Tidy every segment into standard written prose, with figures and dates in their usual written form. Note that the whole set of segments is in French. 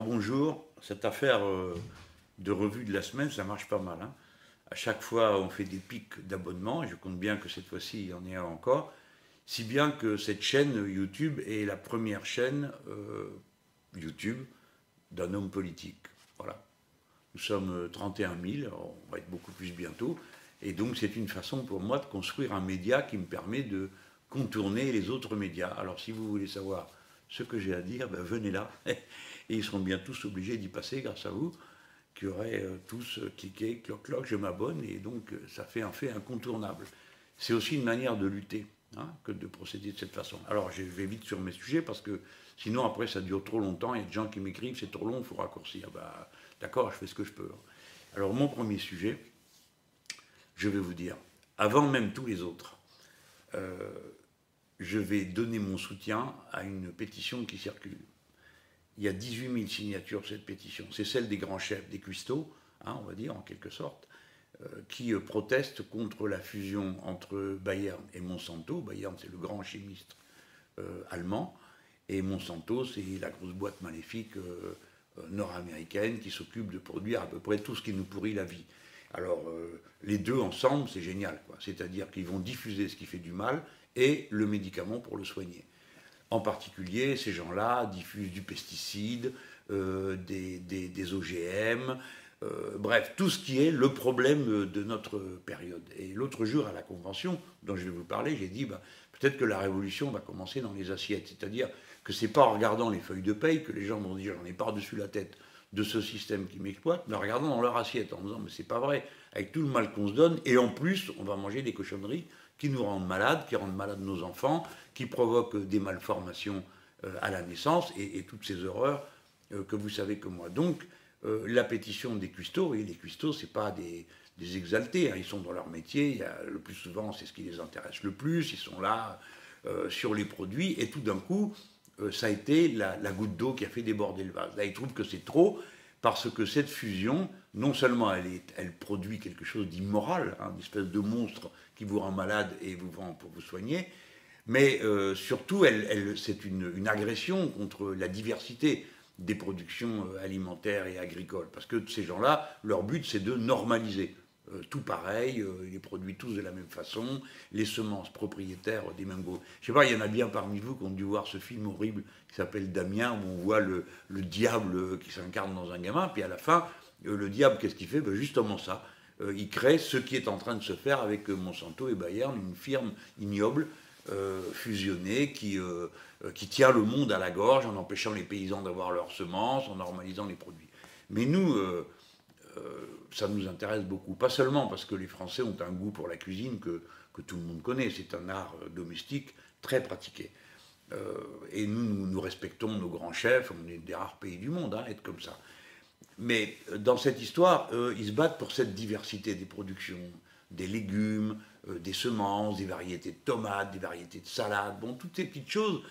Bonjour, cette affaire de revue de la semaine, ça marche pas mal, hein. À chaque fois, on fait des pics d'abonnements, et je compte bien que cette fois-ci, il y en ait un encore. Si bien que cette chaîne YouTube est la première chaîne YouTube d'un homme politique. Voilà. Nous sommes 31 000, on va être beaucoup plus bientôt. Et donc, c'est une façon pour moi de construire un média qui me permet de contourner les autres médias. Alors, si vous voulez savoir ce que j'ai à dire, ben, venez là. Et ils seront bien tous obligés d'y passer grâce à vous, qui aurez tous cliqué, cloc, cloc, je m'abonne. Et donc, ça fait un fait incontournable. C'est aussi une manière de lutter, hein, que de procéder de cette façon. Alors, je vais vite sur mes sujets parce que sinon, après, ça dure trop longtemps. Il y a des gens qui m'écrivent, c'est trop long, il faut raccourcir. Bah, d'accord, je fais ce que je peux. Alors, mon premier sujet, je vais vous dire, avant même tous les autres, euh, je vais donner mon soutien à une pétition qui circule. Il y a 18 000 signatures sur cette pétition. C'est celle des grands chefs, des cuistots, hein, on va dire en quelque sorte, qui protestent contre la fusion entre Bayern et Monsanto. Bayern, c'est le grand chimiste allemand, et Monsanto, c'est la grosse boîte maléfique nord-américaine qui s'occupe de produire à peu près tout ce qui nous pourrit la vie. Alors, les deux ensemble, c'est génial, quoi. C'est-à-dire qu'ils vont diffuser ce qui fait du mal et le médicament pour le soigner. En particulier, ces gens-là diffusent du pesticide, des OGM, bref, tout ce qui est le problème de notre période. Et l'autre jour, à la convention dont je vais vous parler, j'ai dit, bah, peut-être que la révolution va commencer dans les assiettes. C'est-à-dire que ce n'est pas en regardant les feuilles de paye que les gens vont dire, j'en ai par-dessus la tête de ce système qui m'exploite, mais en regardant dans leur assiette, en disant, mais c'est pas vrai, avec tout le mal qu'on se donne, et en plus, on va manger des cochonneries qui nous rendent malades, qui rendent malades nos enfants, qui provoquent des malformations à la naissance, et toutes ces horreurs que vous savez comme moi. Donc, la pétition des cuistots, et les cuistots, ce n'est pas des exaltés, hein, ils sont dans leur métier, le plus souvent, c'est ce qui les intéresse le plus, ils sont là sur les produits, et tout d'un coup, ça a été la goutte d'eau qui a fait déborder le vase. Là, ils trouvent que c'est trop, parce que cette fusion, non seulement elle produit quelque chose d'immoral, hein, une espèce de monstre qui vous rend malade et vous vend pour vous soigner, mais surtout, c'est une agression contre la diversité des productions alimentaires et agricoles. Parce que ces gens-là, leur but, c'est de normaliser. Tout pareil, ils les produisent tous de la même façon, les semences propriétaires des mêmes groupes. Je sais pas, il y en a bien parmi vous qui ont dû voir ce film horrible qui s'appelle Damien, où on voit le diable qui s'incarne dans un gamin, puis à la fin, le diable, qu'est-ce qu'il fait? Ben justement ça. Il crée ce qui est en train de se faire avec Monsanto et Bayern, une firme ignoble, fusionnée, qui tient le monde à la gorge en empêchant les paysans d'avoir leurs semences, en normalisant les produits. Mais nous, ça nous intéresse beaucoup. Pas seulement parce que les Français ont un goût pour la cuisine que tout le monde connaît, c'est un art domestique très pratiqué. Et nous respectons nos grands chefs, on est des rares pays du monde à être comme ça. Mais dans cette histoire, ils se battent pour cette diversité des productions, des légumes, des semences, des variétés de tomates, des variétés de salades, bon, toutes ces petites choses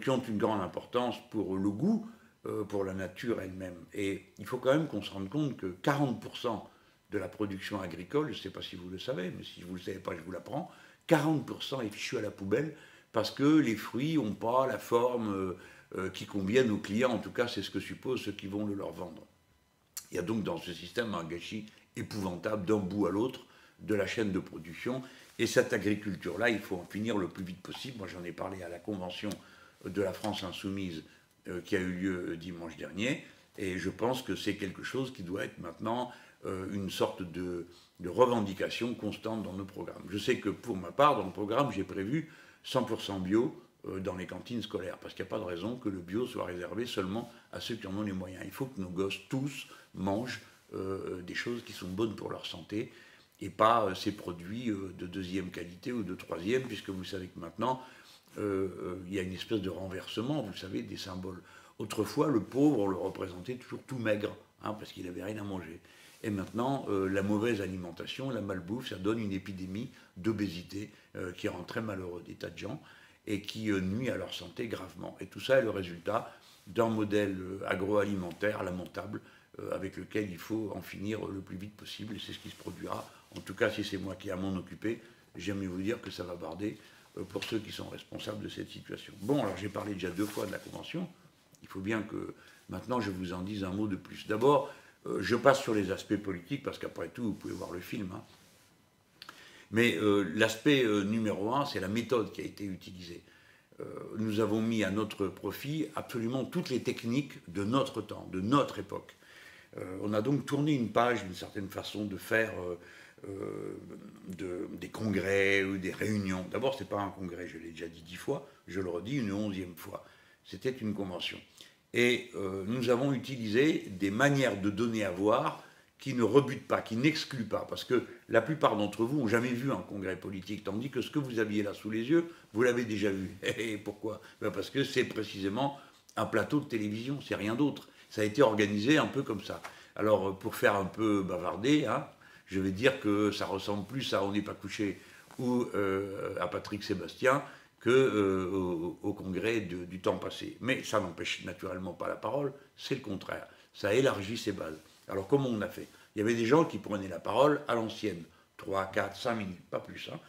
qui ont une grande importance pour le goût, pour la nature elle-même. Et il faut quand même qu'on se rende compte que 40% de la production agricole, je ne sais pas si vous le savez, mais si vous ne le savez pas, je vous l'apprends, 40% est fichu à la poubelle parce que les fruits n'ont pas la forme qui convienne aux clients, en tout cas c'est ce que supposent ceux qui vont le leur vendre. Il y a donc dans ce système un gâchis épouvantable d'un bout à l'autre de la chaîne de production. Et cette agriculture-là, il faut en finir le plus vite possible. Moi, j'en ai parlé à la convention de la France insoumise qui a eu lieu dimanche dernier. Et je pense que c'est quelque chose qui doit être maintenant une sorte de revendication constante dans nos programmes. Je sais que pour ma part, dans le programme, j'ai prévu 100% bio dans les cantines scolaires, parce qu'il n'y a pas de raison que le bio soit réservé seulement à ceux qui en ont les moyens. Il faut que nos gosses, tous, mangent des choses qui sont bonnes pour leur santé, et pas ces produits de deuxième qualité ou de troisième, puisque vous savez que maintenant, il y a une espèce de renversement, vous savez, des symboles. Autrefois, le pauvre, on le représentait toujours tout maigre, hein, parce qu'il n'avait rien à manger. Et maintenant, la mauvaise alimentation, la malbouffe, ça donne une épidémie d'obésité qui rend très malheureux des tas de gens et qui nuit à leur santé gravement. Et tout ça est le résultat d'un modèle agroalimentaire lamentable avec lequel il faut en finir le plus vite possible, et c'est ce qui se produira. En tout cas, si c'est moi qui ai à m'en occuper, j'aime mieux vous dire que ça va barder pour ceux qui sont responsables de cette situation. Bon, alors j'ai parlé déjà 2 fois de la Convention. Il faut bien que Maintenant, je vous en dis un mot de plus. D'abord, je passe sur les aspects politiques, parce qu'après tout, vous pouvez voir le film. Hein. Mais l'aspect numéro un, c'est la méthode qui a été utilisée. Nous avons mis à notre profit absolument toutes les techniques de notre temps, de notre époque. On a donc tourné une page d'une certaine façon de faire des congrès ou des réunions. D'abord, ce n'est pas un congrès, je l'ai déjà dit 10 fois, je le redis une 11e fois. C'était une convention. Et nous avons utilisé des manières de donner à voir qui ne rebutent pas, qui n'excluent pas, parce que la plupart d'entre vous n'ont jamais vu un congrès politique, tandis que ce que vous aviez là sous les yeux, vous l'avez déjà vu. Et pourquoi? Parce que c'est précisément un plateau de télévision, c'est rien d'autre. Ça a été organisé un peu comme ça. Alors, pour faire un peu bavarder, hein, je vais dire que ça ressemble plus à On n'est pas couché ou à Patrick Sébastien qu'au congrès du temps passé. Mais ça n'empêche naturellement pas la parole, c'est le contraire. Ça élargit ses bases. Alors comment on a fait? Il y avait des gens qui prenaient la parole à l'ancienne, 3, 4, 5 minutes, pas plus. Hein.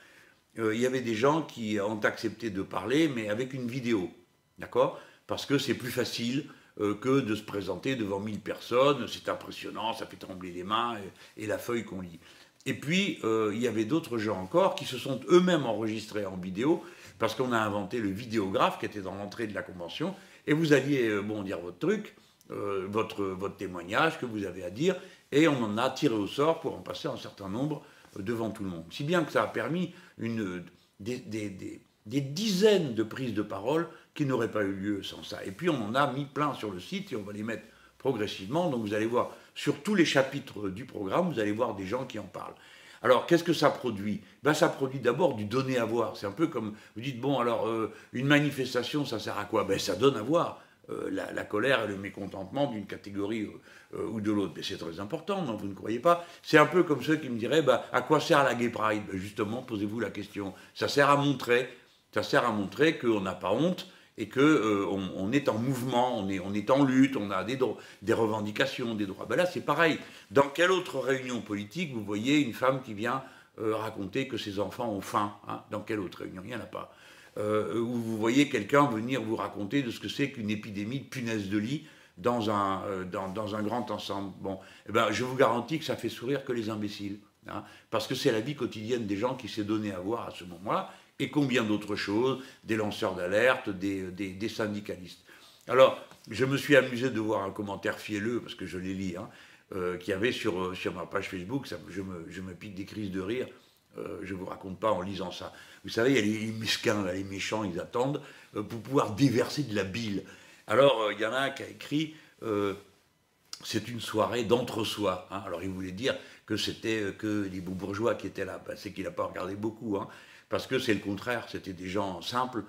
Il y avait des gens qui ont accepté de parler, mais avec une vidéo, d'accord? Parce que c'est plus facile que de se présenter devant 1000 personnes, c'est impressionnant, ça fait trembler les mains et la feuille qu'on lit. Et puis, il y avait d'autres gens encore qui se sont eux-mêmes enregistrés en vidéo, parce qu'on a inventé le vidéographe qui était dans l'entrée de la convention, et vous alliez dire votre truc, votre témoignage que vous avez à dire, et on en a tiré au sort pour en passer un certain nombre devant tout le monde. Si bien que ça a permis des dizaines de prises de parole qui n'auraient pas eu lieu sans ça. Et puis on en a mis plein sur le site et on va les mettre progressivement. Donc vous allez voir, sur tous les chapitres du programme, vous allez voir des gens qui en parlent. Alors, qu'est-ce que ça produit? Ça produit d'abord du donner à voir. C'est un peu comme, vous dites, bon, alors, une manifestation, ça sert à quoi? Ça donne à voir la colère et le mécontentement d'une catégorie ou de l'autre. Mais c'est très important, non, vous ne croyez pas? C'est un peu comme ceux qui me diraient, à quoi sert la Gay Pride? Justement, posez-vous la question. Ça sert à montrer qu'on n'a pas honte et qu'on est en mouvement, on est en lutte, on a des revendications, des droits. Là, c'est pareil. Dans quelle autre réunion politique vous voyez une femme qui vient raconter que ses enfants ont faim, hein? Dans quelle autre réunion? Il n'y en a pas. Où vous voyez quelqu'un venir vous raconter de ce que c'est qu'une épidémie de punaises de lit dans un grand ensemble. Bon, je vous garantis que ça fait sourire que les imbéciles, hein, parce que c'est la vie quotidienne des gens qui s'est donné à voir à ce moment-là, et combien d'autres choses, des lanceurs d'alerte, des syndicalistes. Alors, je me suis amusé de voir un commentaire fielleux, parce que je les lis, hein, qu'il y avait sur ma page Facebook, je me pique des crises de rire, je ne vous raconte pas en lisant ça. Vous savez, il y a les mesquins, là, les méchants, ils attendent pour pouvoir déverser de la bile. Alors, il y en a un qui a écrit c'est une soirée d'entre-soi. Hein. Alors, il voulait dire que c'était que les beaux bourgeois qui étaient là. C'est qu'il n'a pas regardé beaucoup, hein, parce que c'est le contraire. C'était des gens simples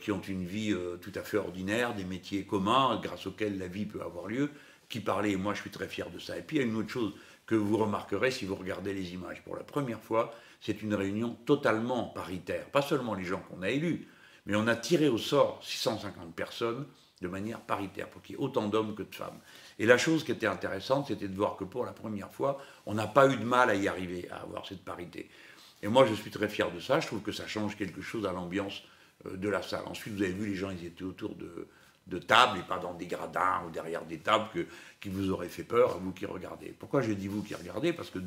qui ont une vie tout à fait ordinaire, des métiers communs grâce auxquels la vie peut avoir lieu, qui parlaient, et moi je suis très fier de ça. Et puis il y a une autre chose que vous remarquerez si vous regardez les images. Pour la première fois, c'est une réunion totalement paritaire. Pas seulement les gens qu'on a élus, mais on a tiré au sort 650 personnes de manière paritaire, pour qu'il y ait autant d'hommes que de femmes. Et la chose qui était intéressante, c'était de voir que pour la première fois, on n'a pas eu de mal à y arriver, à avoir cette parité. Et moi, je suis très fier de ça. Je trouve que ça change quelque chose à l'ambiance de la salle. Ensuite, vous avez vu, les gens, ils étaient autour de tables et pas dans des gradins ou derrière des tables qui vous auraient fait peur, vous qui regardez. Pourquoi je dis vous qui regardez? Parce que,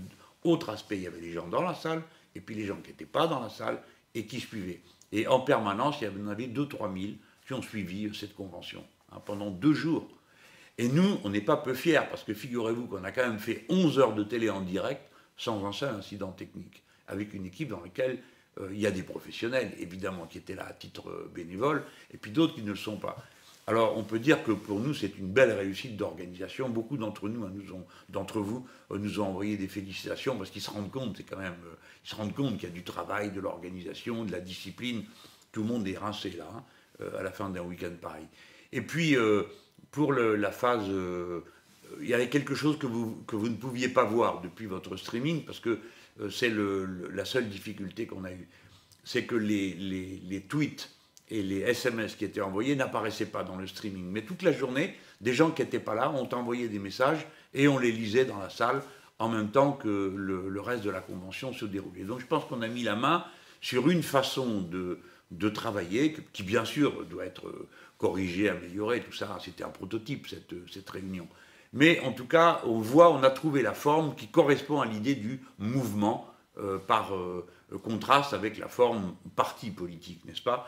autre aspect, il y avait les gens dans la salle et puis les gens qui n'étaient pas dans la salle et qui suivaient. Et en permanence, il y en avait 2-3 000 qui ont suivi cette convention, hein, pendant 2 jours. Et nous, on n'est pas peu fiers, parce que figurez-vous qu'on a quand même fait 11 heures de télé en direct sans un seul incident technique, avec une équipe dans laquelle il y a des professionnels, évidemment, qui étaient là à titre bénévole, et puis d'autres qui ne le sont pas. Alors, on peut dire que pour nous, c'est une belle réussite d'organisation. Beaucoup d'entre nous, d'entre vous, nous ont envoyé des félicitations, parce qu'ils se rendent compte, c'est quand même, ils se rendent compte qu'il y a du travail, de l'organisation, de la discipline. Tout le monde est rincé, là, hein, à la fin d'un week-end pareil. Et puis, pour la phase, il y avait quelque chose que vous ne pouviez pas voir depuis votre streaming, parce que c'est la seule difficulté qu'on a eue. C'est que les tweets et les SMS qui étaient envoyés n'apparaissaient pas dans le streaming. Mais toute la journée, des gens qui n'étaient pas là ont envoyé des messages et on les lisait dans la salle en même temps que le reste de la convention se déroulait. Donc je pense qu'on a mis la main sur une façon de travailler qui bien sûr doit être corriger, améliorer, tout ça. C'était un prototype, cette réunion. Mais en tout cas, on a trouvé la forme qui correspond à l'idée du mouvement par contraste avec la forme parti politique, n'est-ce pas?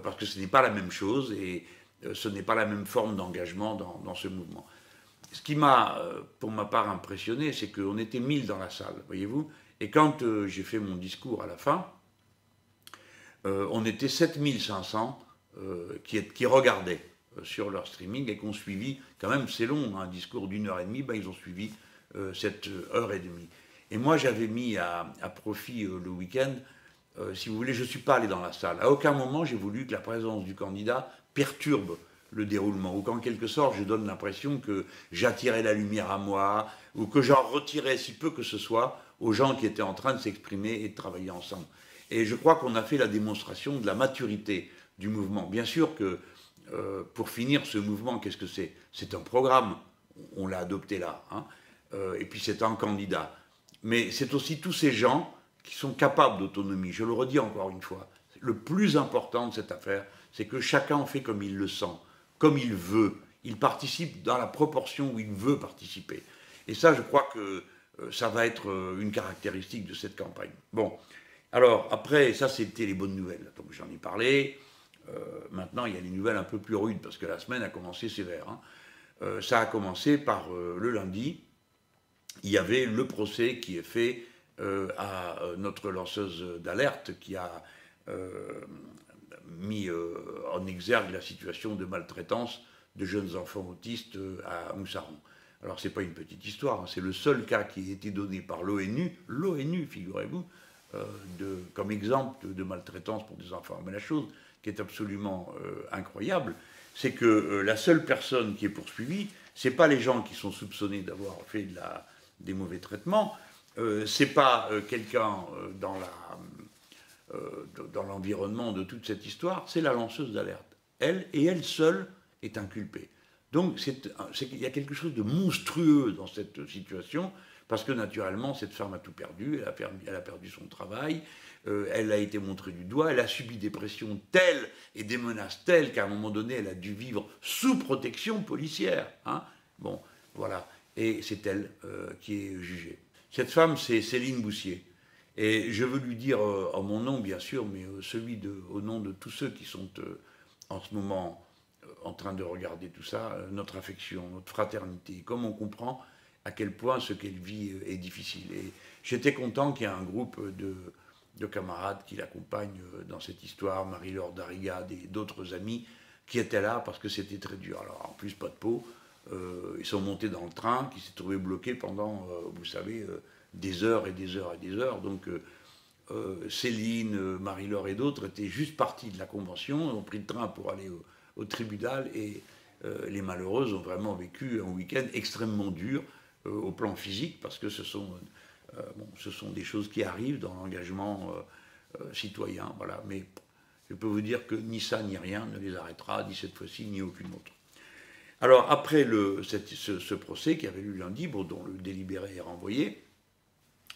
Parce que ce n'est pas la même chose et ce n'est pas la même forme d'engagement dans ce mouvement. Ce qui m'a, pour ma part, impressionné, c'est qu'on était 1000 dans la salle, voyez-vous, et quand j'ai fait mon discours à la fin, on était 7500 qui regardaient sur leur streaming et qui ont suivi, quand même c'est long, un discours d'1h30, ben, ils ont suivi cette heure et demie. Et moi j'avais mis à profit le week-end, si vous voulez, je ne suis pas allé dans la salle. À aucun moment j'ai voulu que la présence du candidat perturbe le déroulement, ou qu'en quelque sorte je donne l'impression que j'attirais la lumière à moi, ou que j'en retirais si peu que ce soit aux gens qui étaient en train de s'exprimer et de travailler ensemble. Et je crois qu'on a fait la démonstration de la maturité du mouvement. Bien sûr que pour finir ce mouvement, qu'est-ce que c'est? C'est un programme, on l'a adopté là, hein, et puis c'est un candidat. Mais c'est aussi tous ces gens qui sont capables d'autonomie. Je le redis encore une fois, le plus important de cette affaire, c'est que chacun en fait comme il le sent, comme il veut. Il participe dans la proportion où il veut participer. Et ça, je crois que ça va être une caractéristique de cette campagne. Bon, alors après, ça c'était les bonnes nouvelles. Donc j'en ai parlé. Maintenant, il y a des nouvelles un peu plus rudes, parce que la semaine a commencé sévère. Hein. Ça a commencé par le lundi. Il y avait le procès qui est fait à notre lanceuse d'alerte qui a mis en exergue la situation de maltraitance de jeunes enfants autistes à Moussaron. Alors, ce n'est pas une petite histoire, hein, c'est le seul cas qui a été donné par l'ONU, figurez-vous, comme exemple de maltraitance pour des enfants. Mais la chose qui est absolument incroyable, c'est que la seule personne qui est poursuivie, ce n'est pas les gens qui sont soupçonnés d'avoir fait des mauvais traitements, ce n'est pas quelqu'un dans l'environnement de toute cette histoire, c'est la lanceuse d'alerte. Elle seule est inculpée. Donc il y a quelque chose de monstrueux dans cette situation, parce que naturellement, cette femme a tout perdu, elle a perdu son travail, elle a été montrée du doigt, elle a subi des pressions telles et des menaces telles qu'à un moment donné, elle a dû vivre sous protection policière. Hein. Bon, voilà. Et c'est elle qui est jugée. Cette femme, c'est Céline Boussier. Et je veux lui dire, en mon nom bien sûr, mais au nom de tous ceux qui sont en ce moment en train de regarder tout ça, notre affection, notre fraternité, comme on comprend à quel point ce qu'elle vit est difficile. Et j'étais content qu'il y ait un groupe de camarades qui l'accompagnent dans cette histoire, Marie-Laure Darriga et d'autres amis qui étaient là parce que c'était très dur. Alors en plus, pas de peau, ils sont montés dans le train qui s'est trouvé bloqué pendant, vous savez, des heures et des heures et des heures. Donc Céline, Marie-Laure et d'autres étaient juste partis de la convention, ont pris le train pour aller au tribunal et les malheureuses ont vraiment vécu un week-end extrêmement dur au plan physique parce que ce sont des choses qui arrivent dans l'engagement citoyen. Voilà. Mais je peux vous dire que ni ça ni rien ne les arrêtera, ni cette fois-ci, ni aucune autre. Alors après ce procès qui avait lieu lundi, dont le délibéré est renvoyé,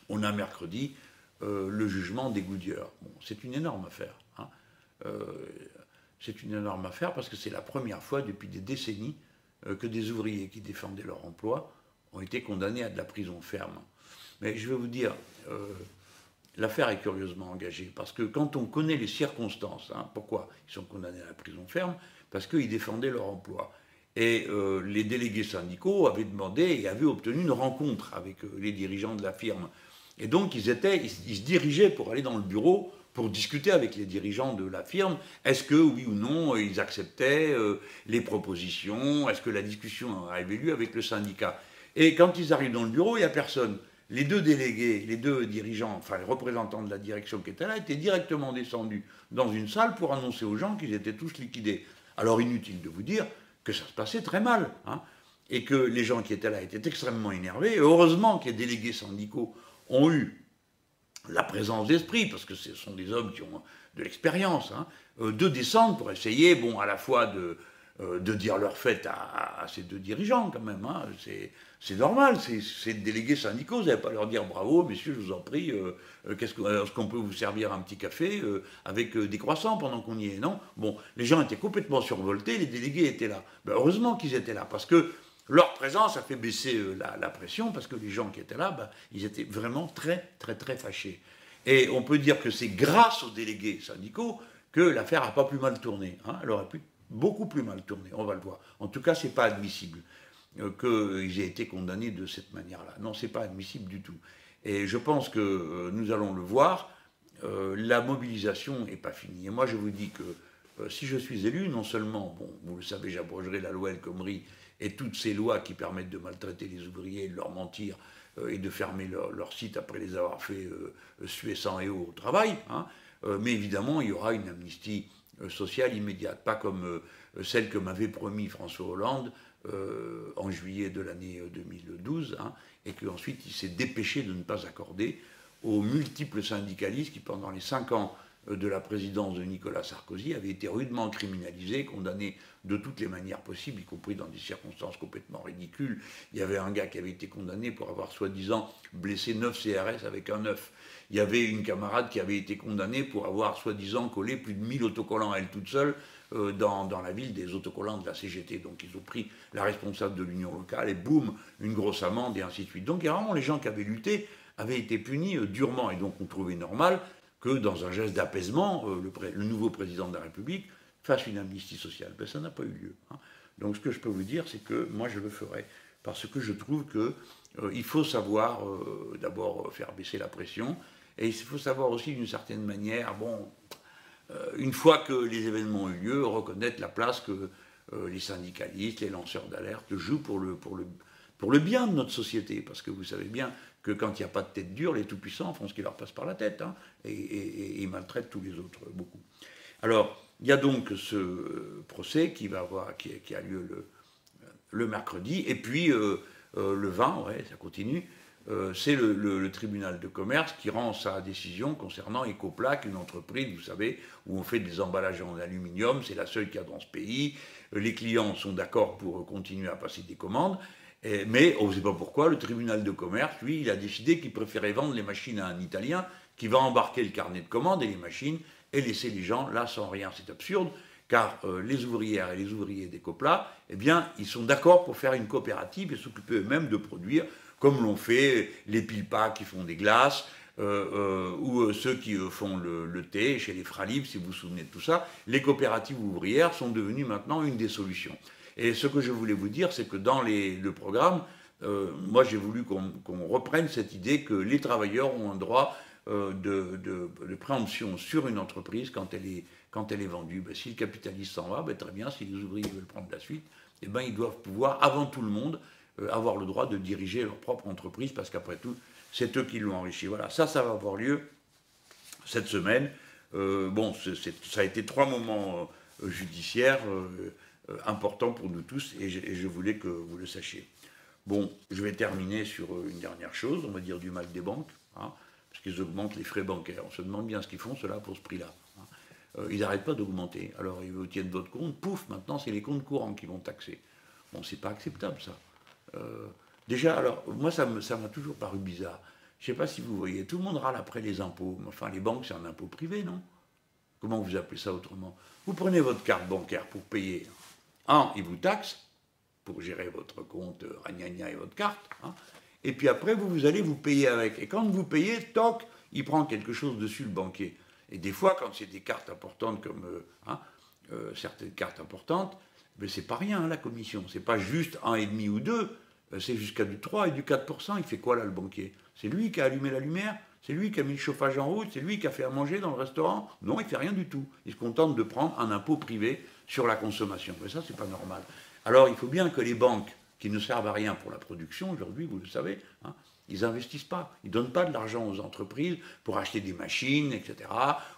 on a mercredi le jugement des Goodyear. Bon, c'est une énorme affaire. Hein. C'est une énorme affaire parce que c'est la première fois depuis des décennies que des ouvriers qui défendaient leur emploi ont été condamnés à de la prison ferme. Mais je vais vous dire, l'affaire est curieusement engagée parce que quand on connaît les circonstances, hein, pourquoi ils sont condamnés à la prison ferme? Parce qu'ils défendaient leur emploi. Et les délégués syndicaux avaient demandé et avaient obtenu une rencontre avec les dirigeants de la firme. Et donc ils se dirigeaient pour aller dans le bureau pour discuter avec les dirigeants de la firme, est-ce que, oui ou non, ils acceptaient les propositions, est-ce que la discussion avait lieu avec le syndicat. Et quand ils arrivent dans le bureau, il n'y a personne. Les deux délégués, les deux dirigeants, enfin les représentants de la direction qui étaient là, étaient directement descendus dans une salle pour annoncer aux gens qu'ils étaient tous liquidés. Alors inutile de vous dire que ça se passait très mal, hein, et que les gens qui étaient là étaient extrêmement énervés. Et heureusement que les délégués syndicaux ont eu la présence d'esprit, parce que ce sont des hommes qui ont de l'expérience, hein, de descendre pour essayer, à la fois de dire leur fête à ces deux dirigeants quand même. Hein. C'est normal, c'est délégués syndicaux, vous n'allez pas leur dire bravo, messieurs, je vous en prie, est-ce qu'on peut vous servir un petit café avec des croissants pendant qu'on y est, non? Bon, les gens étaient complètement survoltés, les délégués étaient là. Ben, heureusement qu'ils étaient là, parce que leur présence a fait baisser la pression, parce que les gens qui étaient là, ben, ils étaient vraiment très, très, très fâchés. Et on peut dire que c'est grâce aux délégués syndicaux que l'affaire n'a pas plus mal tourné. Hein. Elle aurait pu beaucoup plus mal tourner, on va le voir. En tout cas, ce n'est pas admissible qu'ils aient été condamnés de cette manière-là. Non, ce n'est pas admissible du tout. Et je pense que nous allons le voir, la mobilisation n'est pas finie. Et moi, je vous dis que si je suis élu, non seulement, bon, vous le savez, j'abrogerai la loi El Khomri et toutes ces lois qui permettent de maltraiter les ouvriers, de leur mentir et de fermer leur site après les avoir fait suer sang et eau au travail, hein, mais évidemment, il y aura une amnistie sociale immédiate, pas comme celle que m'avait promis François Hollande en juillet de l'année 2012, hein, et qu'ensuite il s'est dépêché de ne pas accorder aux multiples syndicalistes qui, pendant les 5 ans de la présidence de Nicolas Sarkozy, avaient été rudement criminalisés, condamnés de toutes les manières possibles, y compris dans des circonstances complètement ridicules. Il y avait un gars qui avait été condamné pour avoir soi-disant blessé 9 CRS avec un œuf. Il y avait une camarade qui avait été condamnée pour avoir soi-disant collé plus de 1000 autocollants à elle toute seule dans la ville, des autocollants de la CGT. Donc ils ont pris la responsable de l'union locale et boum, une grosse amende et ainsi de suite. Donc vraiment les gens qui avaient lutté avaient été punis durement, et donc on trouvait normal que dans un geste d'apaisement, le nouveau président de la République fasse une amnistie sociale. Ben, ça n'a pas eu lieu. Hein. Donc ce que je peux vous dire, c'est que moi je le ferai, parce que je trouve qu'il faut savoir d'abord faire baisser la pression, et il faut savoir aussi d'une certaine manière, bon, une fois que les événements ont eu lieu, reconnaître la place que les syndicalistes, les lanceurs d'alerte jouent pour le bien de notre société, parce que vous savez bien que quand il n'y a pas de tête dure, les tout-puissants font ce qui leur passe par la tête, hein, et ils maltraitent tous les autres beaucoup. Alors, il y a donc ce procès qui a lieu le mercredi, et puis le 20, ouais, ça continue, c'est le tribunal de commerce qui rend sa décision concernant Ecoplac, une entreprise, vous savez, où on fait des emballages en aluminium, c'est la seule qu'il y a dans ce pays. Les clients sont d'accord pour continuer à passer des commandes, mais on ne sait pas pourquoi, le tribunal de commerce, lui, il a décidé qu'il préférait vendre les machines à un Italien qui va embarquer le carnet de commandes et les machines et laisser les gens là sans rien. C'est absurde, car les ouvrières et les ouvriers d'Ecopla, eh bien, ils sont d'accord pour faire une coopérative et s'occuper eux-mêmes de produire, comme l'ont fait les Pilpa qui font des glaces, ou ceux qui font le thé chez les Fralib, si vous vous souvenez de tout ça. Les coopératives ouvrières sont devenues maintenant une des solutions. Et ce que je voulais vous dire, c'est que dans le programme, moi j'ai voulu qu'on reprenne cette idée que les travailleurs ont un droit de préemption sur une entreprise quand elle est vendue. Ben, si le capitaliste s'en va, ben, très bien, si les ouvriers veulent prendre la suite, eh ben, ils doivent pouvoir, avant tout le monde, avoir le droit de diriger leur propre entreprise, parce qu'après tout, c'est eux qui l'ont enrichi. Voilà, ça va avoir lieu cette semaine. Bon, ça a été 3 moments judiciaires importants pour nous tous, et je voulais que vous le sachiez. Bon, je vais terminer sur une dernière chose, on va dire du mal des banques, hein, parce qu'ils augmentent les frais bancaires. On se demande bien ce qu'ils font, cela, pour ce prix-là. Hein. Ils n'arrêtent pas d'augmenter. Alors, ils vous tiennent votre compte, pouf, maintenant, c'est les comptes courants qui vont taxer. Bon, c'est pas acceptable, ça. Déjà, alors, moi, ça m'a toujours paru bizarre. Je ne sais pas si vous voyez, tout le monde râle après les impôts. Enfin, les banques, c'est un impôt privé, non? Comment vous appelez ça autrement? Vous prenez votre carte bancaire pour payer. Ils vous taxent pour gérer votre compte ragnagna et votre carte. Hein, et puis après, vous allez vous payer avec. Et quand vous payez, toc, il prend quelque chose dessus, le banquier. Et des fois, quand c'est des cartes importantes comme certaines cartes importantes, mais c'est pas rien, la commission. C'est pas juste 1,5 ou 2, c'est jusqu'à du 3 et du 4%. Il fait quoi là, le banquier? C'est lui qui a allumé la lumière? C'est lui qui a mis le chauffage en route? C'est lui qui a fait à manger dans le restaurant? Non, il ne fait rien du tout. Il se contente de prendre un impôt privé sur la consommation. Mais ça, c'est pas normal. Alors, il faut bien que les banques, qui ne servent à rien pour la production aujourd'hui, vous le savez, hein, ils n'investissent pas. Ils ne donnent pas de l'argent aux entreprises pour acheter des machines, etc.,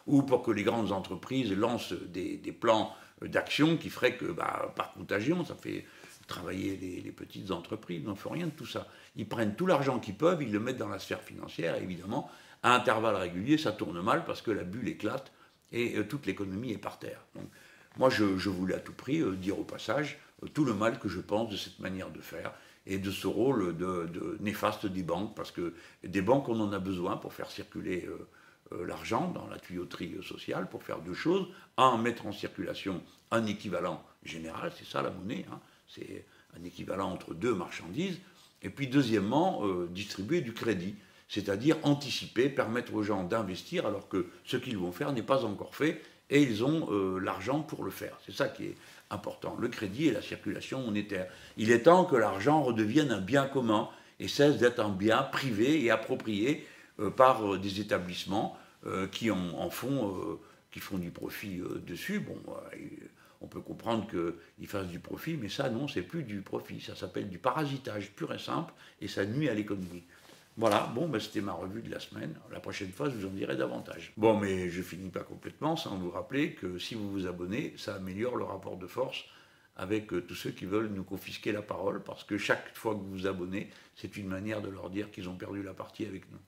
ou pour que les grandes entreprises lancent des plans d'action qui feraient que, par contagion, ça fait travailler les petites entreprises. Ils n'en font rien de tout ça. Ils prennent tout l'argent qu'ils peuvent, ils le mettent dans la sphère financière, et évidemment, à intervalles réguliers, ça tourne mal parce que la bulle éclate et toute l'économie est par terre. Donc, Moi, je voulais à tout prix dire au passage tout le mal que je pense de cette manière de faire et de ce rôle de néfaste des banques, parce que des banques, on en a besoin pour faire circuler l'argent dans la tuyauterie sociale, pour faire deux choses. Un, mettre en circulation un équivalent général, c'est ça la monnaie, hein, c'est un équivalent entre deux marchandises. Et puis deuxièmement, distribuer du crédit, c'est-à-dire anticiper, permettre aux gens d'investir alors que ce qu'ils vont faire n'est pas encore fait et ils ont l'argent pour le faire. C'est ça qui est important, le crédit et la circulation monétaire. Il est temps que l'argent redevienne un bien commun et cesse d'être un bien privé et approprié par des établissements qui qui font du profit dessus. Bon, on peut comprendre qu'ils fassent du profit, mais ça, non, c'est plus du profit. Ça s'appelle du parasitage pur et simple, et ça nuit à l'économie. Voilà, bon, ben, c'était ma revue de la semaine. La prochaine fois, je vous en dirai davantage. Bon, mais je finis pas complètement sans vous rappeler que si vous vous abonnez, ça améliore le rapport de force avec tous ceux qui veulent nous confisquer la parole, parce que chaque fois que vous vous abonnez, c'est une manière de leur dire qu'ils ont perdu la partie avec nous.